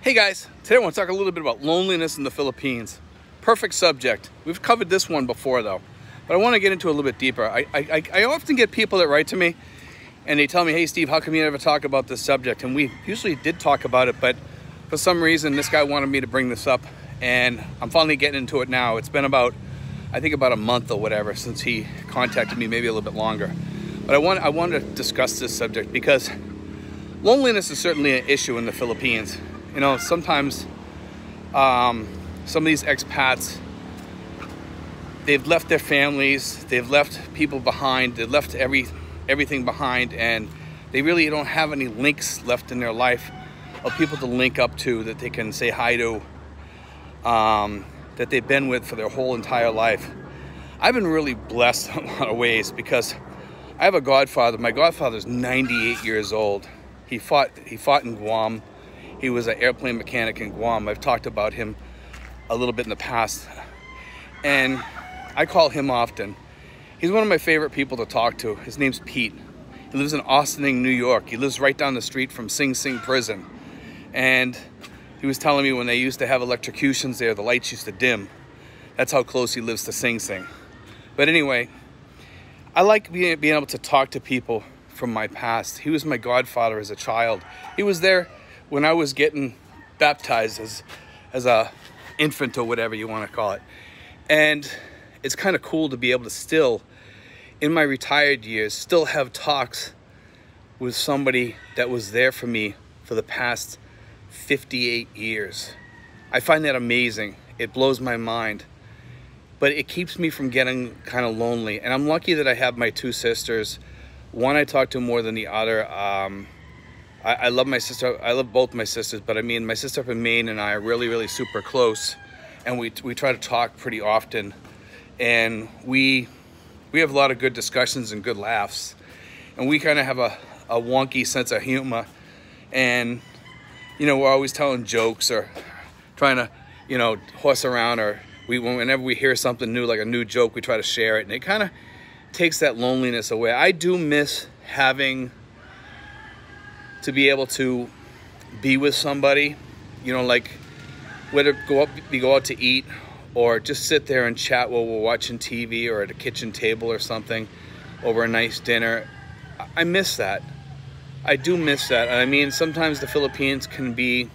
Hey guys, today I want to talk a little bit about loneliness in the Philippines. Perfect subject. We've covered this one before though, but I want to get into it a little bit deeper. I often get people that write to me and they tell me, hey Steve, how come you never talk about this subject? And we usually did talk about it, but for some reason this guy wanted me to bring this up and I'm finally getting into it now. It's been about a month or whatever since he contacted me, maybe a little bit longer. But I want to discuss this subject because loneliness is certainly an issue in the Philippines. You know, sometimes some of these expats, they've left their families, they've left people behind, they've left everything behind, and they really don't have any links left in their life of people to link up to that they can say hi to, that they've been with for their whole entire life. I've been really blessed in a lot of ways because I have a godfather. My godfather's 98 years old. He fought in Guam. He was an airplane mechanic in Guam. I've talked about him a little bit in the past. And I call him often. He's one of my favorite people to talk to. His name's Pete. He lives in Austining, New York. He lives right down the street from Sing Sing prison. And he was telling me when they used to have electrocutions there, the lights used to dim. That's how close he lives to Sing Sing. But anyway, I like being able to talk to people from my past. He was my godfather as a child. He was there when I was getting baptized as a infant or whatever you want to call it. And it's kind of cool to be able to still, in my retired years, still have talks with somebody that was there for me for the past 58 years. I find that amazing. It blows my mind. But it keeps me from getting kind of lonely. And I'm lucky that I have my two sisters. One I talk to more than the other. I love my sister. I love both my sisters, but I mean, my sister up in Maine and I are really, really super close. And we try to talk pretty often. And we have a lot of good discussions and good laughs. And we kind of have a wonky sense of humor. And, you know, we're always telling jokes or trying to, you know, horse around, or whenever we hear something new, like a new joke, we try to share it. And it kind of takes that loneliness away. I do miss having to be able to be with somebody, you know, like whether we go out to eat or just sit there and chat while we're watching TV or at a kitchen table or something over a nice dinner. I miss that. I do miss that. I mean, sometimes the Philippines can be an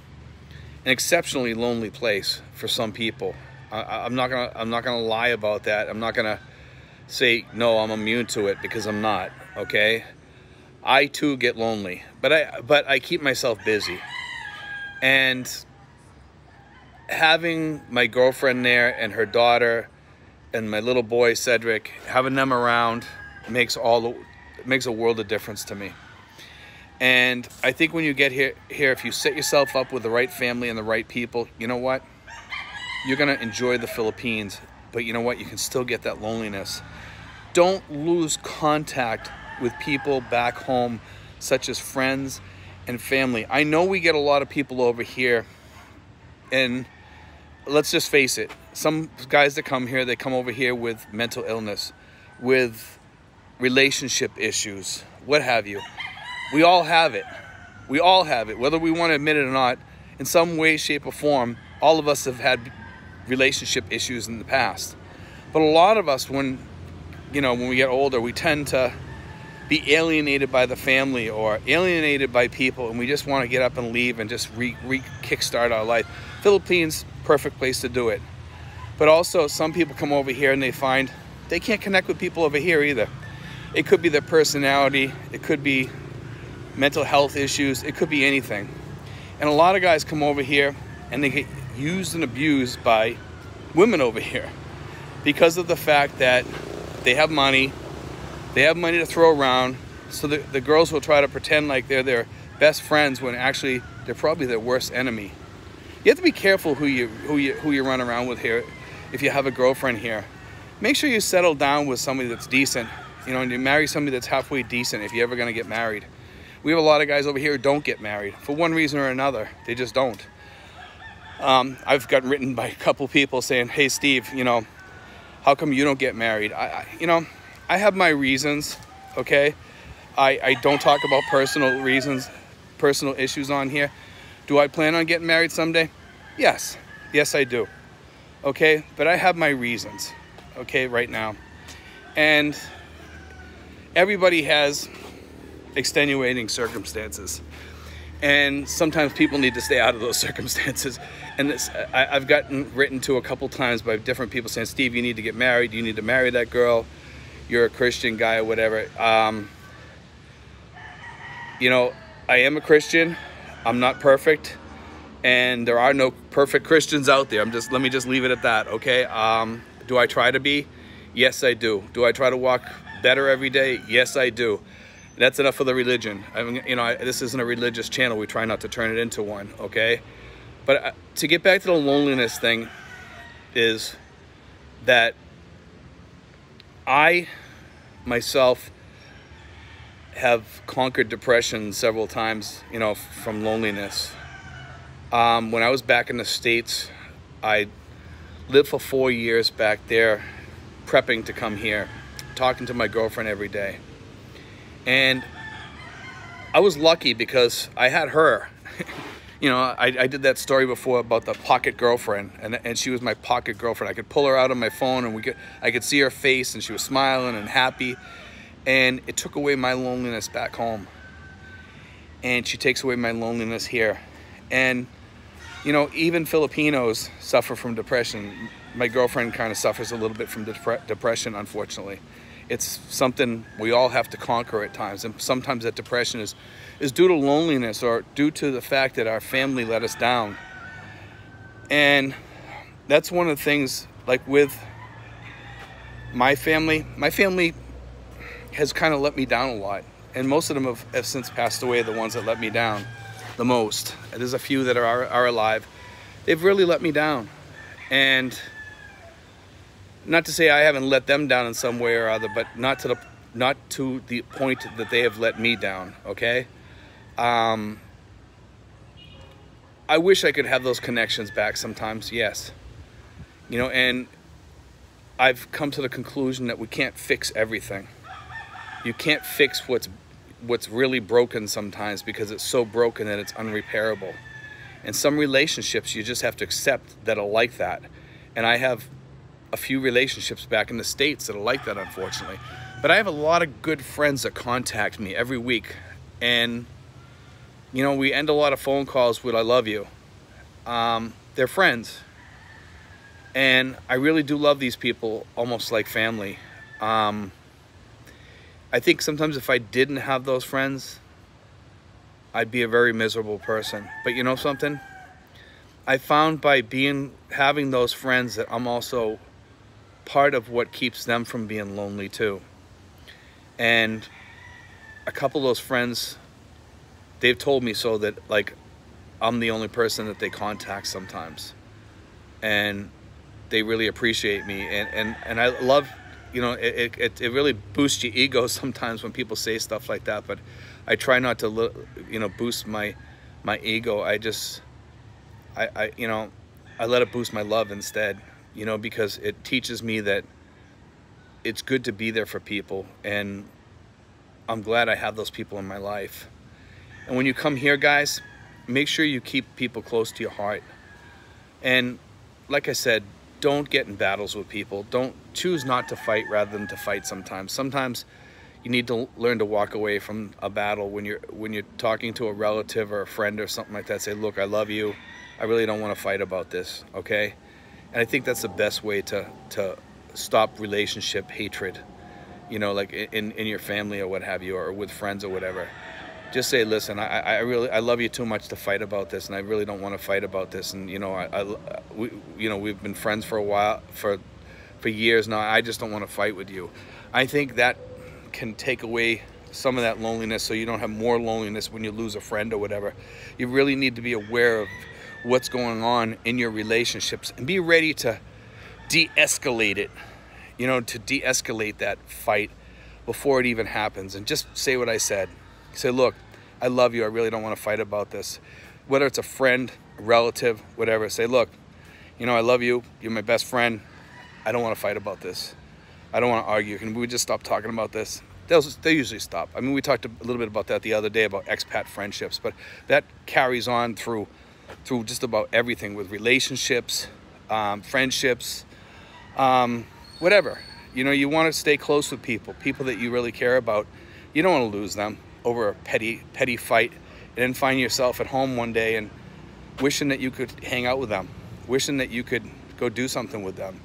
exceptionally lonely place for some people. I'm not gonna lie about that. I'm not gonna say no, I'm immune to it, because I'm not. Okay, I too get lonely, but I keep myself busy. And having my girlfriend there and her daughter and my little boy Cedric, having them around makes a world of difference to me. And I think when you get here, if you set yourself up with the right family and the right people, you know what? You're gonna enjoy the Philippines, but you know what? You can still get that loneliness. Don't lose contact with people back home, such as friends and family. I know we get a lot of people over here, and let's just face it, some guys that come here, they come over here with mental illness, with relationship issues, what have you. We all have it. We all have it, whether we want to admit it or not. In some way, shape, or form, all of us have had relationship issues in the past. But a lot of us, when we get older, we tend to be alienated by the family or alienated by people, and we just want to get up and leave and just kickstart our life. Philippines, perfect place to do it. But also, some people come over here and they find they can't connect with people over here either. It could be their personality, it could be mental health issues, it could be anything. And a lot of guys come over here and they get used and abused by women over here because of the fact that they have money to throw around, so the girls will try to pretend like they're their best friends when actually they're probably their worst enemy. You have to be careful who you run around with here. If you have a girlfriend here, make sure you settle down with somebody that's decent, you know, and you marry somebody that's halfway decent if you're ever going to get married. We have a lot of guys over here who don't get married for one reason or another. They just don't. I've gotten written by a couple people saying, hey Steve, you know, how come you don't get married? I have my reasons, okay? I don't talk about personal reasons, personal issues on here. Do I plan on getting married someday? Yes. Yes, I do. Okay, but I have my reasons, okay, right now. And everybody has extenuating circumstances. And sometimes people need to stay out of those circumstances. And I've gotten written to a couple times by different people saying, Steve, you need to get married. You need to marry that girl. You're a Christian guy or whatever. You know, I am a Christian. I'm not perfect. And there are no perfect Christians out there. Let me just leave it at that, okay? Do I try to be? Yes, I do. Do I try to walk better every day? Yes, I do. That's enough for the religion. I mean, you know, this isn't a religious channel. We try not to turn it into one, okay? But to get back to the loneliness thing is that I, myself, have conquered depression several times, you know, from loneliness. When I was back in the States, I lived for 4 years back there, prepping to come here, talking to my girlfriend every day. And I was lucky because I had her. You know, I did that story before about the pocket girlfriend, and she was my pocket girlfriend. I could pull her out on my phone, and I could see her face, and she was smiling and happy. And it took away my loneliness back home. And she takes away my loneliness here. And, you know, even Filipinos suffer from depression. My girlfriend kind of suffers a little bit from depression, unfortunately. It's something we all have to conquer at times. And sometimes that depression is due to loneliness or due to the fact that our family let us down. And that's one of the things, like with my family has kind of let me down a lot. And most of them have since passed away, the ones that let me down the most. There's a few that are alive. They've really let me down. And not to say I haven't let them down in some way or other, but not to the point that they have let me down, okay? I wish I could have those connections back sometimes, yes. You know, and I've come to the conclusion that we can't fix everything. You can't fix what's really broken sometimes because it's so broken that it's unrepairable. And some relationships you just have to accept that are like that. And I have a few relationships back in the States that are like that, unfortunately. But I have a lot of good friends that contact me every week. And, you know, we end a lot of phone calls with, I love you. They're friends. And I really do love these people almost like family. I think sometimes if I didn't have those friends, I'd be a very miserable person. But you know something? I found by having those friends that I'm also part of what keeps them from being lonely too. And a couple of those friends, they've told me so that, like, I'm the only person that they contact sometimes. And they really appreciate me. And I love, you know, it really boosts your ego sometimes when people say stuff like that. But I try not to, you know, boost my ego. I you know, I let it boost my love instead, you know, because it teaches me that it's good to be there for people. And I'm glad I have those people in my life. And when you come here, guys, make sure you keep people close to your heart. And like I said, don't get in battles with people. Don't choose not to fight rather than to fight sometimes. Sometimes you need to learn to walk away from a battle when you're talking to a relative or a friend or something like that. Say, look, I love you. I really don't want to fight about this, okay? And I think that's the best way to stop relationship hatred, you know, like in your family or what have you, or with friends or whatever. Just say, listen, I love you too much to fight about this, and I really don't want to fight about this. And you know, we've been friends for a while, for years now. I just don't want to fight with you. I think that can take away some of that loneliness, so you don't have more loneliness when you lose a friend or whatever. You really need to be aware of what's going on in your relationships and be ready to de-escalate it, you know, to de-escalate that fight before it even happens. And just say what I said. Say, look, I love you. I really don't want to fight about this. Whether it's a friend, a relative, whatever. Say, look, you know, I love you. You're my best friend. I don't want to fight about this. I don't want to argue. Can we just stop talking about this? They usually stop. I mean, we talked a little bit about that the other day, about expat friendships, but that carries on through through just about everything with relationships, friendships, whatever. You know, you want to stay close with people that you really care about. You don't want to lose them over a petty fight, and then find yourself at home one day and wishing that you could hang out with them, wishing that you could go do something with them.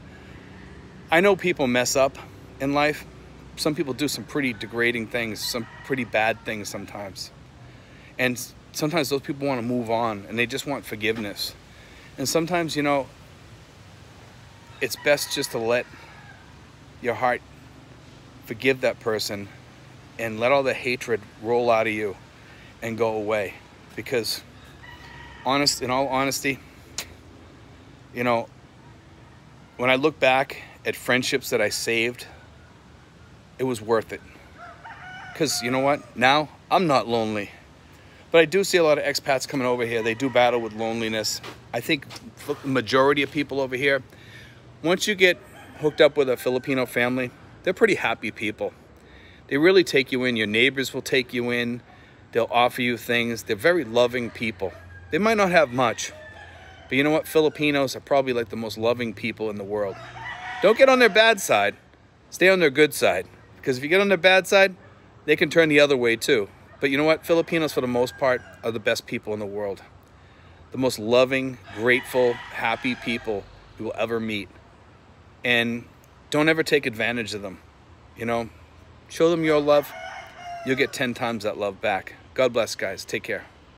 I know people mess up in life. Some people do some pretty degrading things, some pretty bad things sometimes. And sometimes those people want to move on and they just want forgiveness. And sometimes, you know, it's best just to let your heart forgive that person and let all the hatred roll out of you and go away. Because in all honesty, you know, when I look back at friendships that I saved, it was worth it. Because you know what? Now I'm not lonely. But I do see a lot of expats coming over here. They do battle with loneliness. I think the majority of people over here, once you get hooked up with a Filipino family, they're pretty happy people. They really take you in. Your neighbors will take you in. They'll offer you things. They're very loving people. They might not have much, but you know what? Filipinos are probably like the most loving people in the world. Don't get on their bad side. Stay on their good side. Because if you get on their bad side, they can turn the other way too. But you know what? Filipinos, for the most part, are the best people in the world. The most loving, grateful, happy people you will ever meet. And don't ever take advantage of them. You know, show them your love. You'll get 10 times that love back. God bless, guys. Take care.